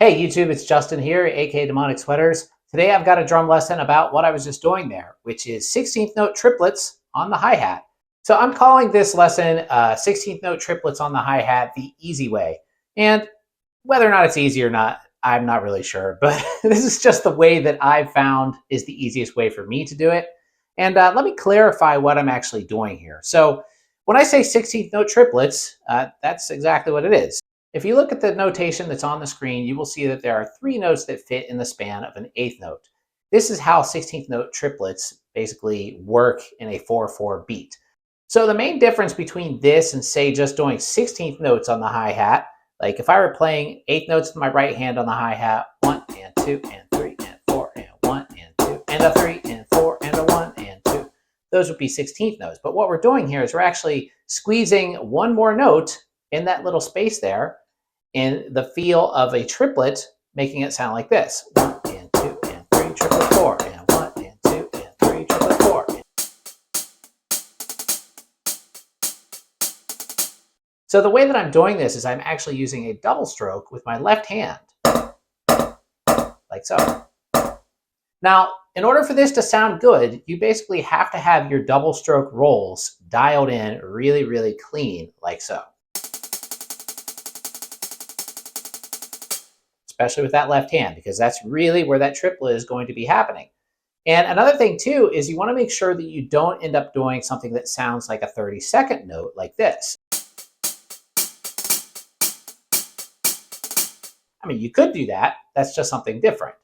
Hey YouTube, it's Justin here, aka Demonic Sweaters. Today I've got a drum lesson about what I was just doing there, which is 16th note triplets on the hi-hat. So I'm calling this lesson 16th note triplets on the hi-hat the easy way. And whether or not it's easy or not, I'm not really sure, but this is just the way that I've found is the easiest way for me to do it. And let me clarify what I'm actually doing here. So when I say 16th note triplets, that's exactly what it is. If you look at the notation that's on the screen, you will see that there are three notes that fit in the span of an eighth note. This is how 16th note triplets basically work in a 4/4 beat. So the main difference between this and say just doing 16th notes on the hi-hat, like if I were playing eighth notes with my right hand on the hi-hat, 1 and 2 and 3 and 4 and 1 and 2 and a 3 and 4 and a 1 and 2, those would be 16th notes. But what we're doing here is we're actually squeezing one more note in that little space there in the feel of a triplet, making it sound like this. 1 and 2 and 3, triplet 4, and 1 and 2 and 3, triplet 4. So the way that I'm doing this is I'm actually using a double stroke with my left hand, like so. Now, in order for this to sound good, you basically have to have your double stroke rolls dialed in really, really clean, like so. Especially with that left hand, because that's really where that triplet is going to be happening. And another thing too is you want to make sure that you don't end up doing something that sounds like a 32nd note like this. I mean, you could do that. That's just something different.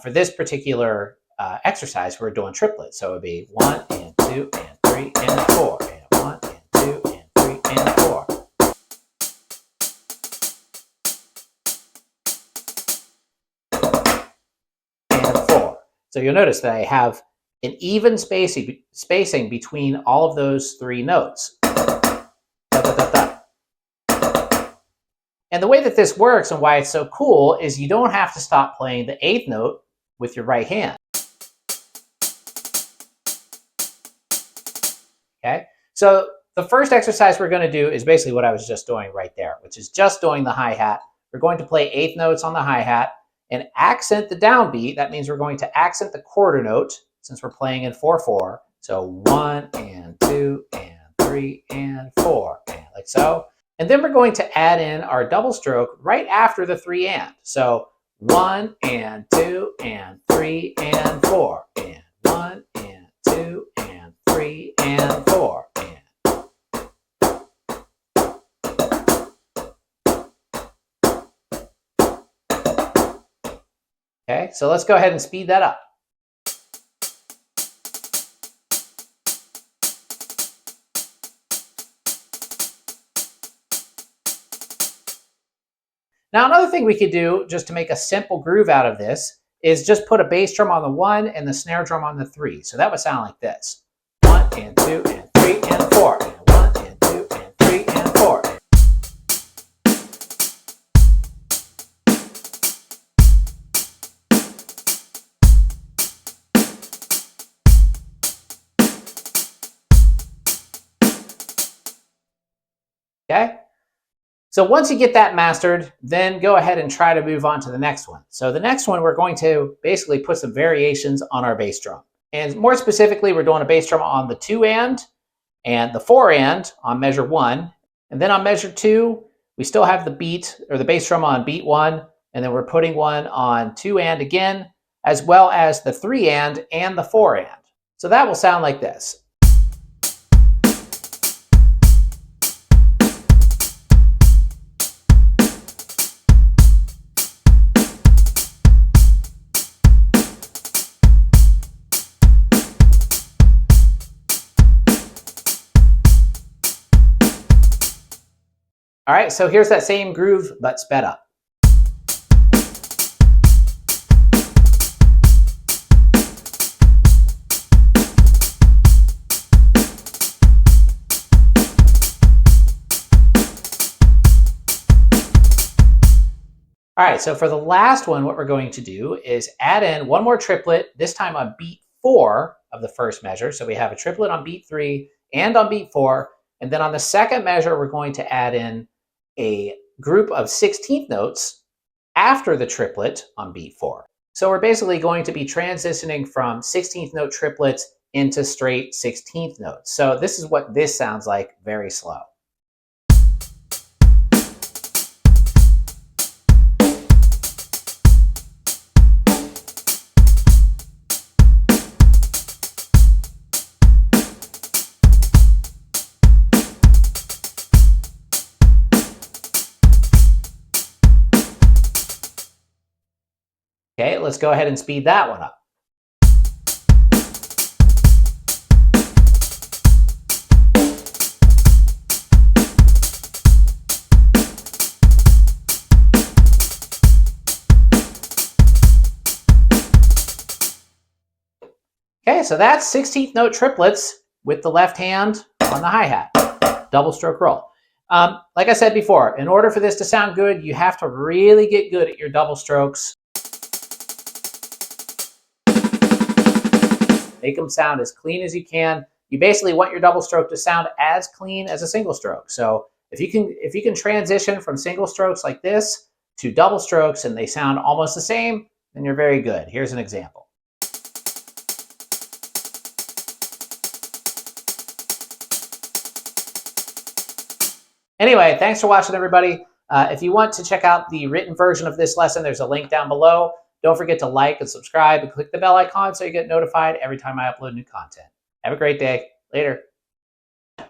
For this particular exercise, we're doing triplets. So it would be 1 and 2 and 3 and 4 and 1 and 2 and 3 and 4. So you'll notice that I have an even spacing between all of those three notes. Da, da, da, da. And the way that this works and why it's so cool is you don't have to stop playing the eighth note with your right hand. Okay, so the first exercise we're going to do is basically what I was just doing right there, which is just doing the hi-hat. We're going to play eighth notes on the hi-hat and accent the downbeat. That means we're going to accent the quarter note since we're playing in 4/4. So 1 and 2 and 3 and 4, and like so. And then we're going to add in our double stroke right after the 3 and. So 1 and 2 and 3 and 4, and 1 and 2 and 3 and 4. Okay, so let's go ahead and speed that up. Now, another thing we could do just to make a simple groove out of this is just put a bass drum on the 1 and the snare drum on the 3. So that would sound like this. 1 and 2 and 3 and 4. And 1 and 2 and 3 and 4. Okay? So once you get that mastered, then go ahead and try to move on to the next one. So the next one, we're going to basically put some variations on our bass drum. And more specifically, we're doing a bass drum on the 2 and the 4 and on measure 1. And then on measure 2, we still have the beat or the bass drum on beat 1. And then we're putting one on 2 and again, as well as the 3 and the 4 and. So that will sound like this. All right, so here's that same groove, but sped up. All right, so for the last one, what we're going to do is add in one more triplet, this time on beat 4 of the first measure. So we have a triplet on beat 3 and on beat 4. And then on the second measure, we're going to add in a group of 16th notes after the triplet on beat 4. So we're basically going to be transitioning from 16th note triplets into straight 16th notes. So this is what this sounds like, very slow. Okay, let's go ahead and speed that one up. Okay, so that's 16th note triplets with the left hand on the hi-hat, double stroke roll. Like I said before, in order for this to sound good, you have to really get good at your double strokes. Make them sound as clean as you can. You basically want your double stroke to sound as clean as a single stroke. So if you can transition from single strokes like this to double strokes and they sound almost the same, then you're very good. Here's an example. Anyway, thanks for watching, everybody. If you want to check out the written version of this lesson, there's a link down below. Don't forget to like and subscribe and click the bell icon so you get notified every time I upload new content. Have a great day. Later.